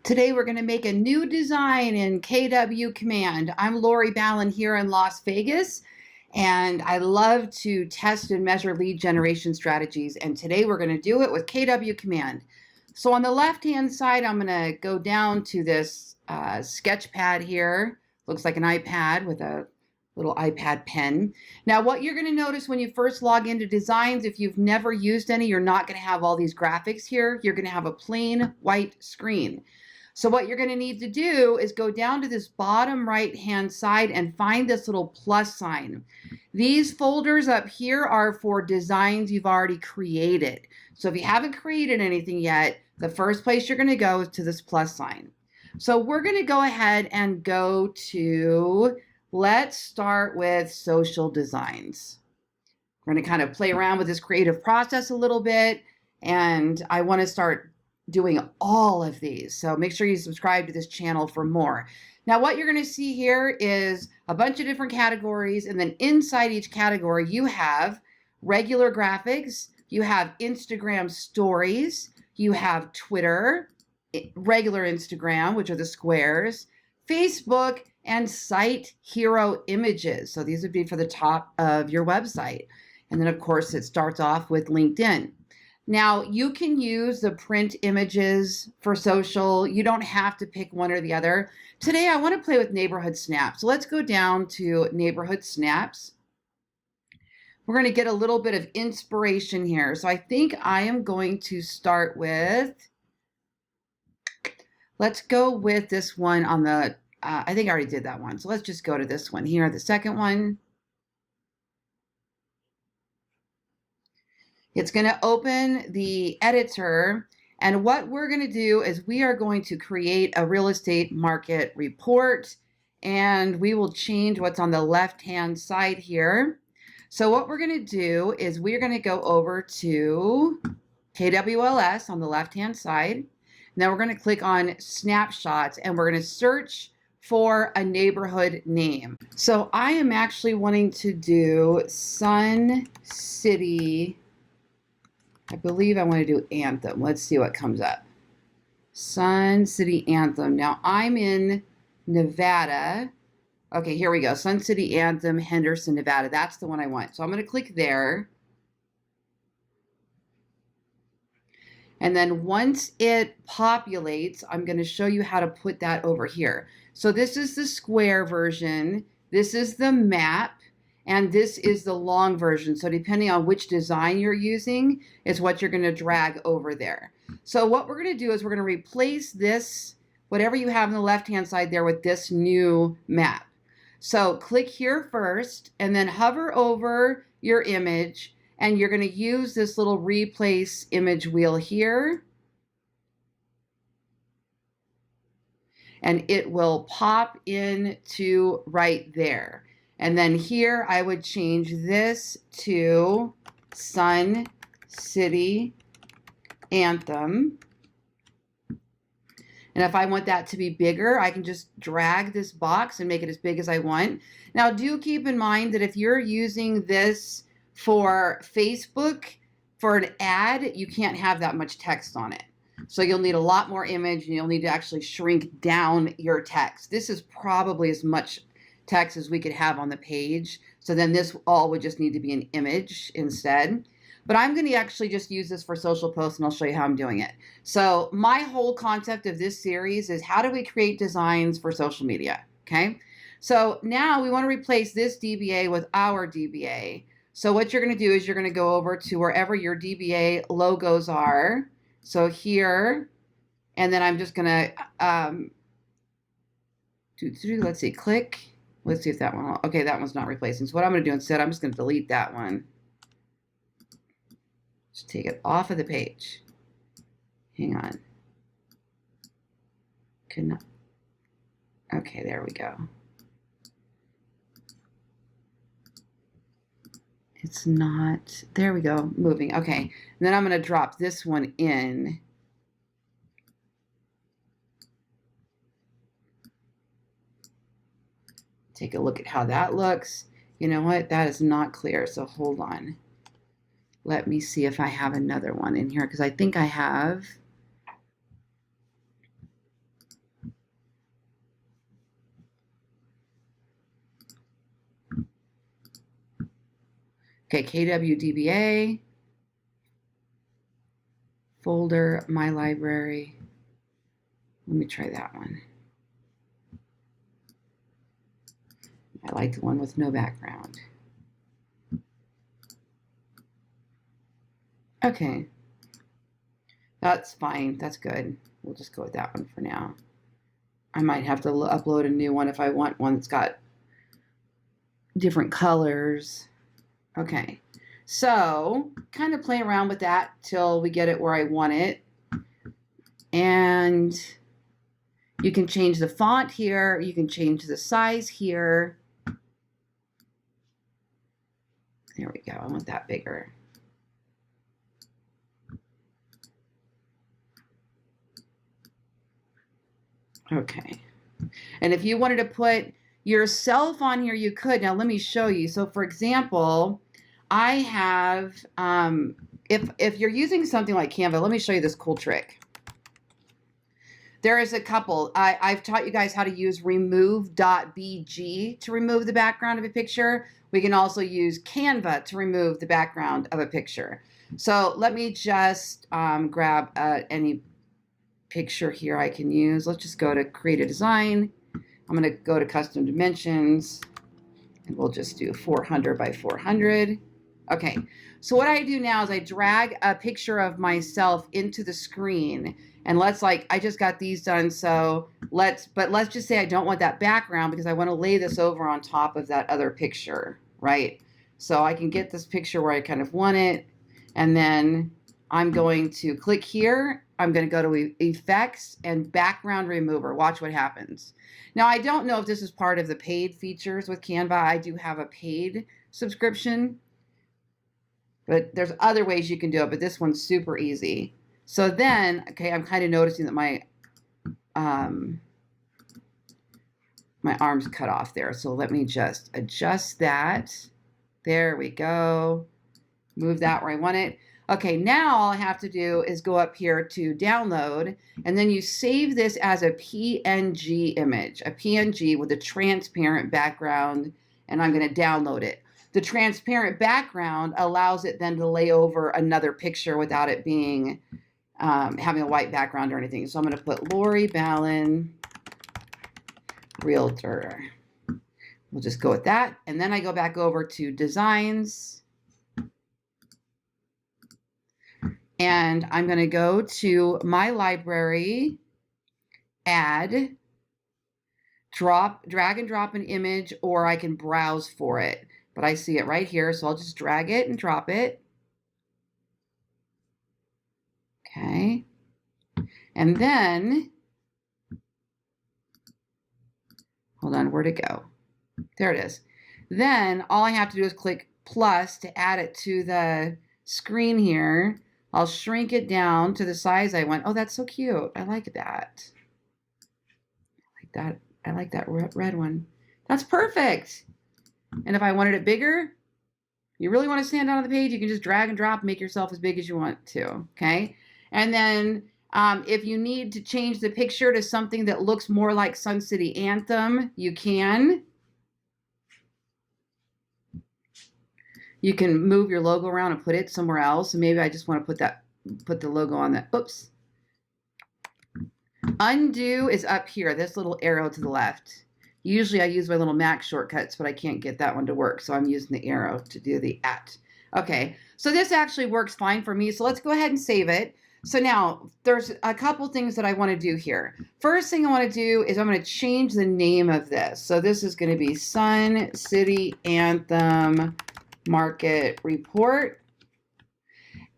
Today we're going to make a new design in KW Command. I'm Lori Ballen here in Las Vegas, and I love to test and measure lead generation strategies, and today we're going to do it with KW Command. So on the left-hand side, I'm going to go down to this sketch pad here. Looks like an iPad with a little iPad pen. Now, what you're going to notice when you first log into Designs, if you've never used any, you're not going to have all these graphics here. You're going to have a plain white screen. So what you're going to need to do is go down to this bottom right-hand side and find this little plus sign. These folders up here are for designs you've already created. So if you haven't created anything yet, the first place you're going to go is to this plus sign. So we're going to go ahead and go to, let's start with social designs. We're going to kind of play around with this creative process a little bit, and I want to start doing all of these. So make sure you subscribe to this channel for more. Now what you're going to see here is a bunch of different categories, and then inside each category you have regular graphics, you have Instagram stories, you have Twitter, regular Instagram, which are the squares, Facebook, and site hero images. So these would be for the top of your website. And then of course it starts off with LinkedIn. Now, you can use the print images for social. You don't have to pick one or the other. Today, I want to play with neighborhood snaps. So let's go down to neighborhood snaps. We're going to get a little bit of inspiration here. So I think I am going to start with, let's go with this one on the, I think I already did that one. So let's just go to this one here, the second one. It's going to open the editor, and what we're going to do is we are going to create a real estate market report, and we will change what's on the left-hand side here. So what we're going to do is we're going to go over to KWLS on the left-hand side, and then we're going to click on snapshots, and we're going to search for a neighborhood name. So I am actually wanting to do Sun City. I believe I want to do Anthem. Let's see what comes up. Sun City Anthem. Now I'm in Nevada. Okay, here we go. Sun City Anthem, Henderson, Nevada. That's the one I want. So I'm going to click there. And then once it populates, I'm going to show you how to put that over here. So this is the square version. This is the map. And this is the long version. So depending on which design you're using is what you're going to drag over there. So what we're going to do is we're going to replace this, whatever you have on the left-hand side there, with this new map. So click here first and then hover over your image, and you're going to use this little replace image wheel here. And it will pop into right there. And then here I would change this to Sun City Anthem. And if I want that to be bigger, I can just drag this box and make it as big as I want. Now do keep in mind that if you're using this for Facebook, for an ad, you can't have that much text on it. So you'll need a lot more image, and you'll need to actually shrink down your text. This is probably as much text as we could have on the page. So then this all would just need to be an image instead. But I'm going to actually just use this for social posts, and I'll show you how I'm doing it. So my whole concept of this series is how do we create designs for social media? Okay. So now we want to replace this DBA with our DBA. So what you're going to do is you're going to go over to wherever your DBA logos are. So here, and then I'm just going to, let's see, click. Let's see if that one, okay, that one's not replacing. So what I'm going to do instead, I'm just going to delete that one. Just take it off of the page. Hang on. Okay, there we go. It's not, there we go, moving. Okay, and then I'm going to drop this one in. Take a look at how that looks. You know what? That is not clear, so hold on. Let me see if I have another one in here, because I think I have. Okay, KWDBA, folder, my library. Let me try that one. I like the one with no background. Okay, that's fine. That's good. We'll just go with that one for now. I might have to upload a new one if I want one that's got different colors. Okay, so kind of play around with that till we get it where I want it. And you can change the font here. You can change the size here. There we go. I want that bigger. Okay. And if you wanted to put yourself on here, you could. Now let me show you. So for example, I have, if you're using something like Canva, let me show you this cool trick. There is a couple. I've taught you guys how to use remove.bg to remove the background of a picture. We can also use Canva to remove the background of a picture. So let me just grab any picture here I can use. Let's just go to create a design. I'm going to go to custom dimensions and we'll just do 400 by 400. Okay, so what I do now is I drag a picture of myself into the screen, and I just got these done, so let's just say I don't want that background because I want to lay this over on top of that other picture, right? So I can get this picture where I kind of want it, and then I'm going to click here. I'm going to go to Effects and Background Remover. Watch what happens. Now, I don't know if this is part of the paid features with Canva. I do have a paid subscription, but there's other ways you can do it, but this one's super easy. So then, okay, I'm kind of noticing that my arm's cut off there. So let me just adjust that. There we go. Move that where I want it. Okay, now all I have to do is go up here to download, and then you save this as a PNG image, a PNG with a transparent background, and I'm going to download it. The transparent background allows it then to lay over another picture without it being having a white background or anything. So I'm going to put Lori Ballen, Realtor. We'll just go with that. And then I go back over to Designs. And I'm going to go to My Library, Add, drag and drop an image, or I can browse for it. But I see it right here, so I'll just drag it and drop it. Okay. And then, hold on, where'd it go? There it is. Then all I have to do is click plus to add it to the screen here. I'll shrink it down to the size I want. Oh, that's so cute. I like that. I like that red one. That's perfect. And if I wanted it bigger, you really want to stand out on the page, you can just drag and drop, make yourself as big as you want to, okay? And then if you need to change the picture to something that looks more like Sun City Anthem, you can. You can move your logo around and put it somewhere else. And maybe I just want to put the logo on that. Oops. Undo is up here, this little arrow to the left. Usually I use my little Mac shortcuts, but I can't get that one to work. So I'm using the arrow to do the at. Okay, so this actually works fine for me. So let's go ahead and save it. So now there's a couple things that I want to do here. First thing I want to do is I'm going to change the name of this. So this is going to be Sun City Anthem Market Report.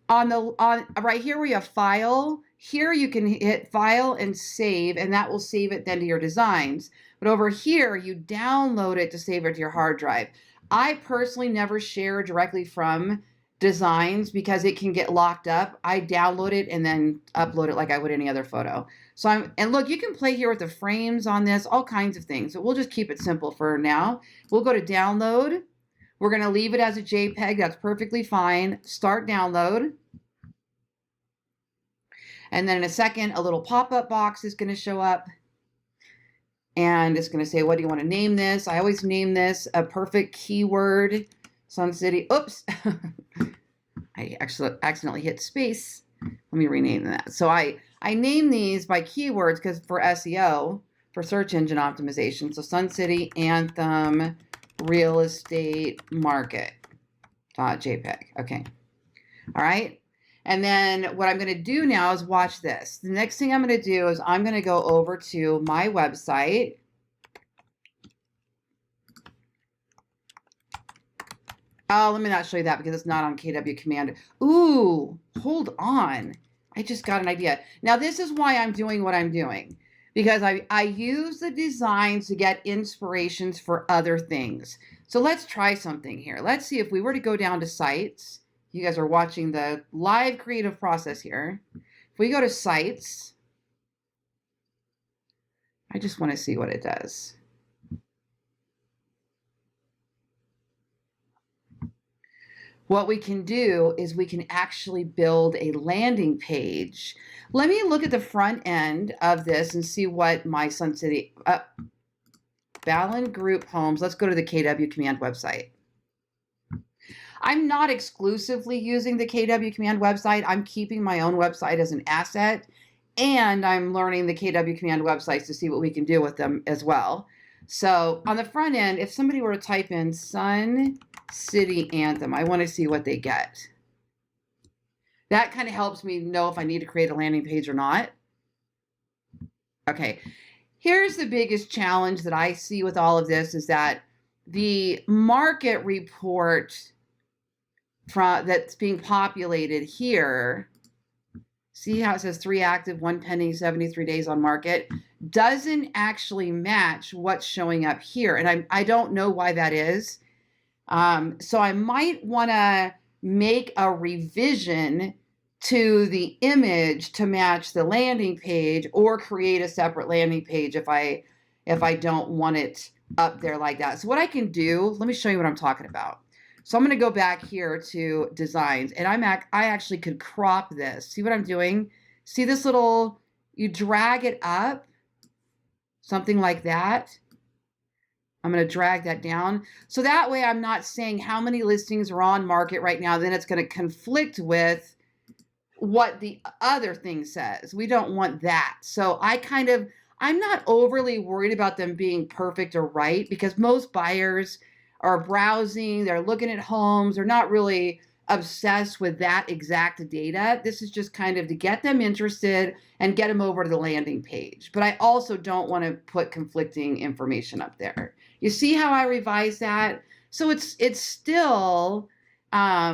Right here where you have File, here you can hit File and Save, and that will save it then to your designs. But over here, you download it to save it to your hard drive. I personally never share directly from designs because it can get locked up. I download it and then upload it like I would any other photo. So and look, you can play here with the frames on this, all kinds of things. But we'll just keep it simple for now. We'll go to download. We're going to leave it as a JPEG. That's perfectly fine. Start download. And then in a second, a little pop-up box is going to show up. And it's going to say, what do you want to name this? I always name this a perfect keyword. Sun City. Oops. I actually accidentally hit space. Let me rename that. So I name these by keywords because for SEO, for search engine optimization. So Sun City, Anthem, real estate market. .jpg. Okay. All right. And then what I'm going to do now is watch this. The next thing I'm going to do is I'm going to go over to my website. Oh, let me not show you that because it's not on KW Command. Ooh, hold on. I just got an idea. Now, this is why I'm doing what I'm doing, because I use the designs to get inspirations for other things. So let's try something here. Let's see if we were to go down to sites. You guys are watching the live creative process here. If we go to sites, I just want to see what it does. What we can do is we can actually build a landing page. Let me look at the front end of this and see what my Sun City, Ballen Group Homes. Let's go to the KW Command website. I'm not exclusively using the KW Command website. I'm keeping my own website as an asset, and I'm learning the KW Command websites to see what we can do with them as well. So on the front end, if somebody were to type in Sun City Anthem, I want to see what they get. That kind of helps me know if I need to create a landing page or not. Okay, here's the biggest challenge that I see with all of this is that the market report that's being populated here, see how it says 3 active, 1 pending, 73 days on market, doesn't actually match what's showing up here. And I don't know why that is. So I might want to make a revision to the image to match the landing page, or create a separate landing page if I don't want it up there like that. So what I can do, let me show you what I'm talking about. So I'm going to go back here to designs, and I actually could crop this. See what I'm doing? See this little, you drag it up, something like that. I'm going to drag that down. So that way I'm not saying how many listings are on market right now. Then it's going to conflict with what the other thing says. We don't want that. So I'm not overly worried about them being perfect or right, because most buyers are browsing, they're looking at homes, they're not really obsessed with that exact data. This is just kind of to get them interested and get them over to the landing page. But I also don't want to put conflicting information up there. You see how I revised that? So it's still, I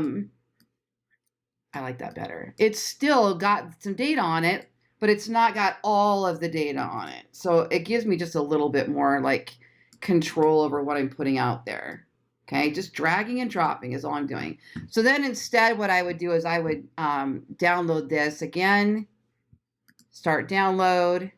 like that better. It's still got some data on it, but it's not got all of the data on it. So it gives me just a little bit more like control over what I'm putting out there. Okay, just dragging and dropping is all I'm doing. So then instead what I would do is I would download this again, start download,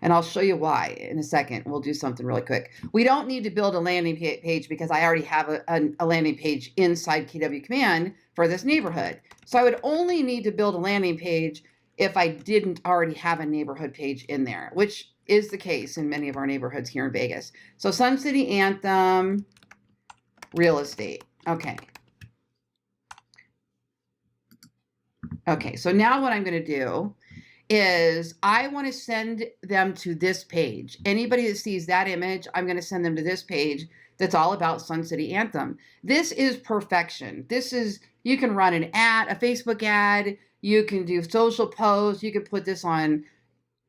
and I'll show you why in a second. We'll do something really quick. We don't need to build a landing page because I already have a landing page inside KW Command for this neighborhood. So I would only need to build a landing page if I didn't already have a neighborhood page in there, which is the case in many of our neighborhoods here in Vegas. So Sun City Anthem, real estate. Okay. Okay, so now what I'm going to do is I want to send them to this page. Anybody that sees that image, I'm going to send them to this page that's all about Sun City Anthem. This is perfection. This is, you can run an ad, a Facebook ad, you can do social posts, you can put this on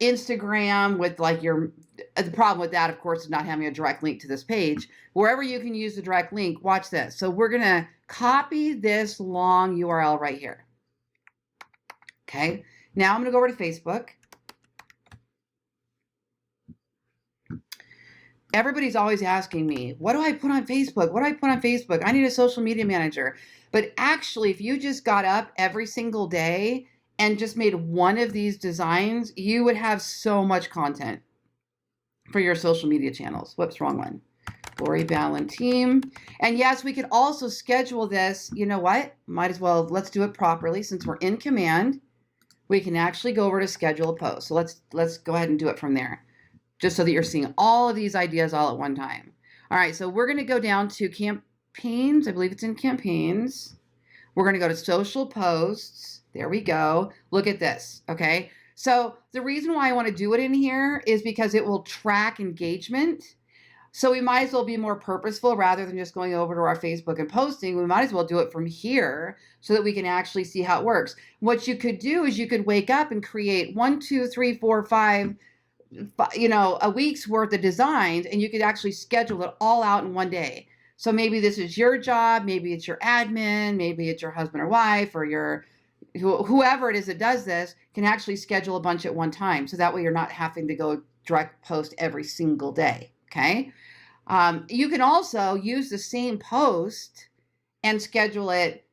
Instagram with like the problem with that, of course, is not having a direct link to this page. Wherever you can use the direct link, watch this. So we're going to copy this long URL right here. Okay. Now I'm going to go over to Facebook. Everybody's always asking me, what do I put on Facebook? What do I put on Facebook? I need a social media manager. But actually, if you just got up every single day and just made one of these designs, you would have so much content for your social media channels. Whoops, wrong one. Lori Ballen team. And yes, we could also schedule this. You know what? Might as well, let's do it properly. Since we're in command, we can actually go over to schedule a post. So let's go ahead and do it from there, just so that you're seeing all of these ideas all at one time. All right, so we're going to go down to campaigns. I believe it's in campaigns. We're going to go to social posts. There we go. Look at this, okay? So the reason why I want to do it in here is because it will track engagement. So we might as well be more purposeful rather than just going over to our Facebook and posting. We might as well do it from here so that we can actually see how it works. What you could do is you could wake up and create 1, 2, 3, 4, 5, a week's worth of designs, and you could actually schedule it all out in one day. So maybe this is your job, maybe it's your admin, maybe it's your husband or wife, or your whoever it is that does this can actually schedule a bunch at one time. So that way you're not having to go direct post every single day, okay? You can also use the same post and schedule it.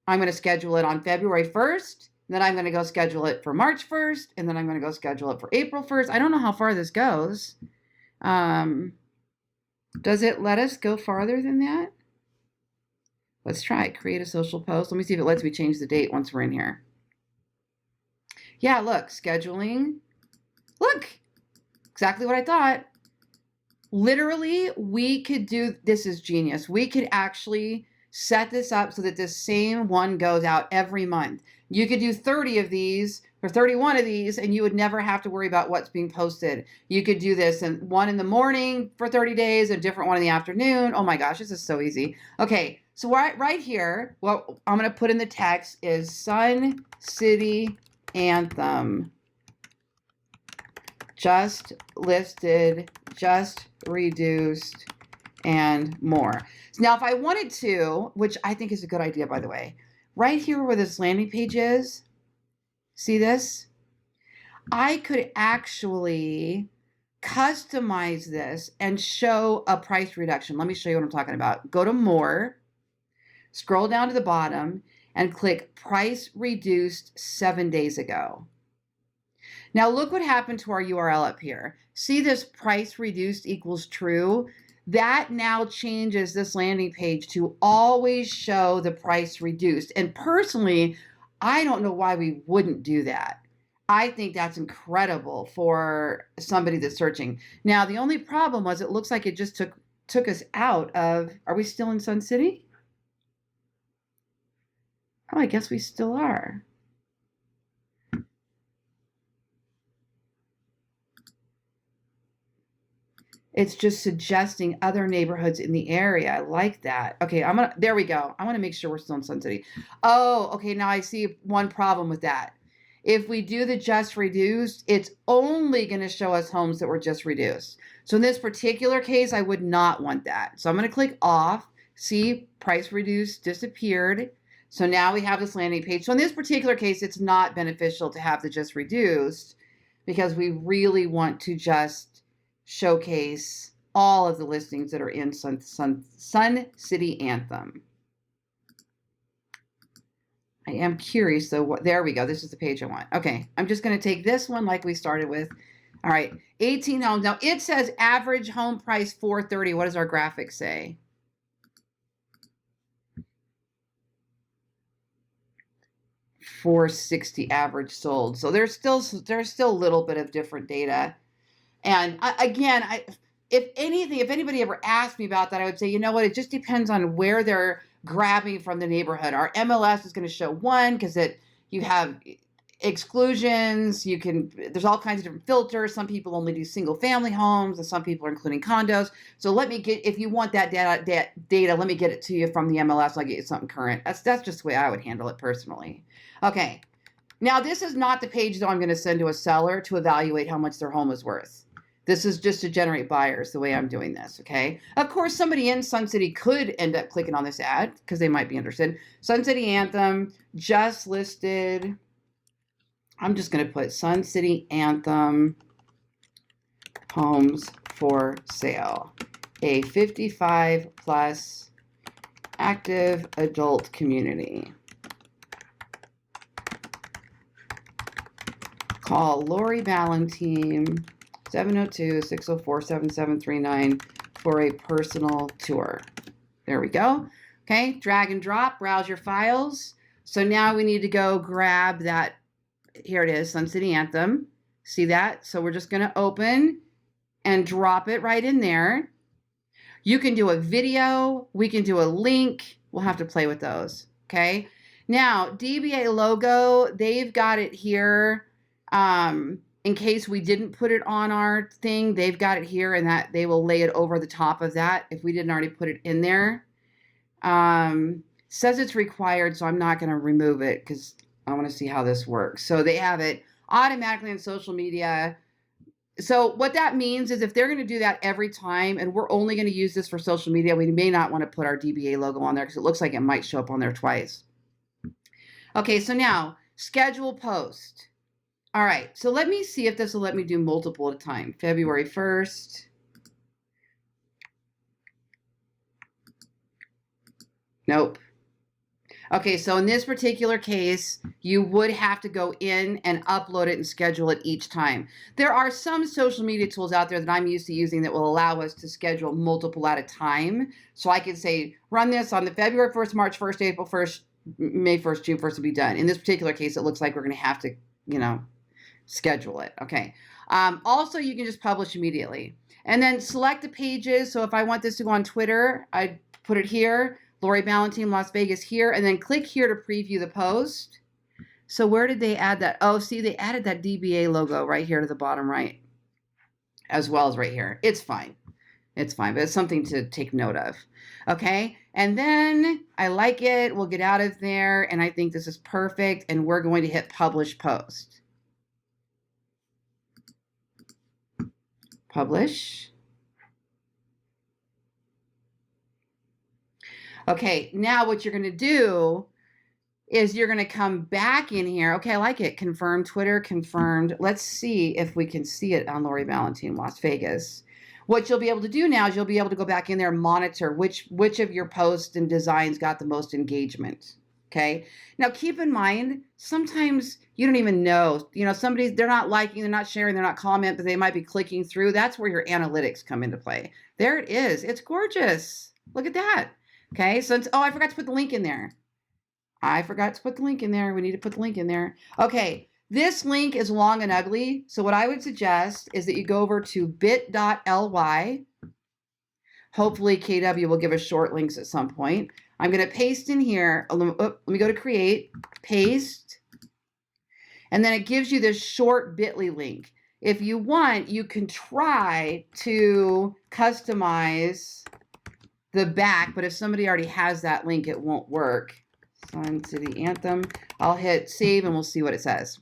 I'm going to schedule it on February 1st. Then I'm going to go schedule it for March 1st. And then I'm going to go schedule it for April 1st. I don't know how far this goes. Does it let us go farther than that? Let's try it. Create a social post. Let me see if it lets me change the date once we're in here. Yeah, look, scheduling. Look, exactly what I thought. Literally, we could do, this is genius. We could actually set this up so that the same one goes out every month. You could do 30 of these or 31 of these, and you would never have to worry about what's being posted. You could do this in one in the morning for 30 days, a different one in the afternoon. Oh my gosh, this is so easy. Okay, so right here, what I'm going to put in the text is Sun City Anthem. Just listed, just reduced, and more. So now if I wanted to, which I think is a good idea, by the way, right here where this landing page is, see this? I could actually customize this and show a price reduction. Let me show you what I'm talking about. Go to More, scroll down to the bottom, and click Price Reduced 7 days ago. Now look what happened to our URL up here. See this price reduced equals true? That now changes this landing page to always show the price reduced. And personally, I don't know why we wouldn't do that. I think that's incredible for somebody that's searching. Now, the only problem was it looks like it just took us out of, are we still in Sun City? Oh, I guess we still are. It's just suggesting other neighborhoods in the area. I like that. Okay, there we go. I want to make sure we're still in Sun City. Oh, okay, now I see one problem with that. If we do the just reduced, it's only going to show us homes that were just reduced. So in this particular case, I would not want that. So I'm going to click off. See, price reduced disappeared. So now we have this landing page. So in this particular case, it's not beneficial to have the just reduced because we really want to just showcase all of the listings that are in Sun City Anthem. I am curious though. There we go. This is the page I want. Okay, I'm just going to take this one like we started with. All right, 18 homes. Now it says average home price $430. What does our graphic say? $460 average sold. So there's still a little bit of different data. And again, if anybody ever asked me about that, I would say, you know what, it just depends on where they're grabbing from the neighborhood. Our MLS is going to show one because you have exclusions. There's all kinds of different filters. Some people only do single family homes, and some people are including condos. So if you want that data, let me get it to you from the MLS. I'll get you something current. That's just the way I would handle it personally. Okay. Now, this is not the page that I'm going to send to a seller to evaluate how much their home is worth. This is just to generate buyers the way I'm doing this, okay? Of course, somebody in Sun City could end up clicking on this ad because they might be interested. Sun City Anthem, just listed. I'm just going to put Sun City Anthem homes for sale. A 55 plus active adult community. Call Lori Ballen team 702-604-7739 for a personal tour. There we go. Okay, drag and drop, browse your files. So now we need to go grab that. Here it is, Sun City Anthem. See that? So we're just going to open and drop it right in there. You can do a video. We can do a link. We'll have to play with those. Okay. Now, DBA logo, they've got it here. In case we didn't put it on our thing, they've got it here, and that they will lay it over the top of that if we didn't already put it in there. Says it's required, so I'm not going to remove it because I want to see how this works. So they have it automatically on social media. So what that means is if they're going to do that every time, and we're only going to use this for social media, we may not want to put our DBA logo on there because it looks like it might show up on there twice. Okay, so now schedule post. All right, so let me see if this will let me do multiple at a time. February 1st. Nope. Okay, so in this particular case, you would have to go in and upload it and schedule it each time. There are some social media tools out there that I'm used to using that will allow us to schedule multiple at a time. So I can say, run this on the February 1st, March 1st, April 1st, May 1st, June 1st to be done. In this particular case, it looks like we're going to have to, schedule it. Okay. Also, you can just publish immediately. And then select the pages. So if I want this to go on Twitter, I put it here. Lori Ballen Team Las Vegas here, and then click here to preview the post. So where did they add that? Oh, see, they added that DBA logo right here to the bottom right, as well as right here. It's fine. It's fine, but it's something to take note of. Okay, and then I like it. We'll get out of there, and I think this is perfect, and we're going to hit Publish Post. Publish. Okay, now what you're going to do is you're going to come back in here. Okay, I like it. Confirm Twitter, confirmed. Let's see if we can see it on Lori Ballen Team Las Vegas. What you'll be able to do now is you'll be able to go back in there and monitor which of your posts and designs got the most engagement. Okay, now keep in mind, sometimes you don't even know, they're not liking, they're not sharing, they're not commenting, but they might be clicking through. That's where your analytics come into play. There it is. It's gorgeous. Look at that. Okay, so I forgot to put the link in there. I forgot to put the link in there. We need to put the link in there. Okay, this link is long and ugly. So what I would suggest is that you go over to bit.ly. Hopefully KW will give us short links at some point. I'm going to paste in here. Let me go to create, paste. And then it gives you this short bit.ly link. If you want, you can try to customize the back, but if somebody already has that link, it won't work. Sun City Anthem. I'll hit save and we'll see what it says.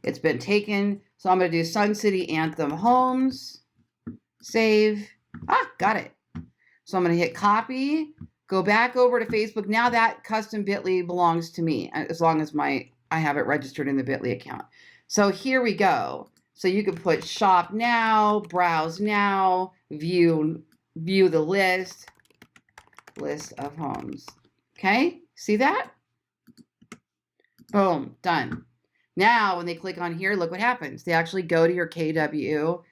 It's been taken. So I'm going to do Sun City Anthem Homes. Save. Got it. So I'm going to hit copy. Go back over to Facebook. Now that custom bit.ly belongs to me as long as I have it registered in the bit.ly account. So here we go. So you can put shop now, browse now, view the list of homes. Okay, see that? Boom, done. Now, when they click on here, look what happens. They actually go to your KW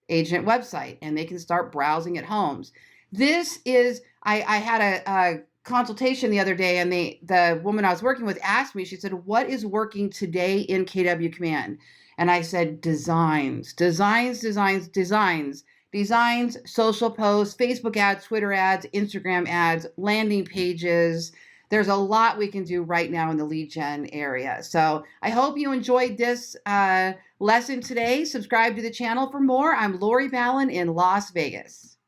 agent website and they can start browsing at homes. This is, I had a consultation the other day, and the woman I was working with asked me, she said, what is working today in KW Command? And I said, designs, social posts, Facebook ads, Twitter ads, Instagram ads, landing pages. There's a lot we can do right now in the lead gen area. So I hope you enjoyed this lesson today. Subscribe to the channel for more. I'm Lori Ballen in Las Vegas.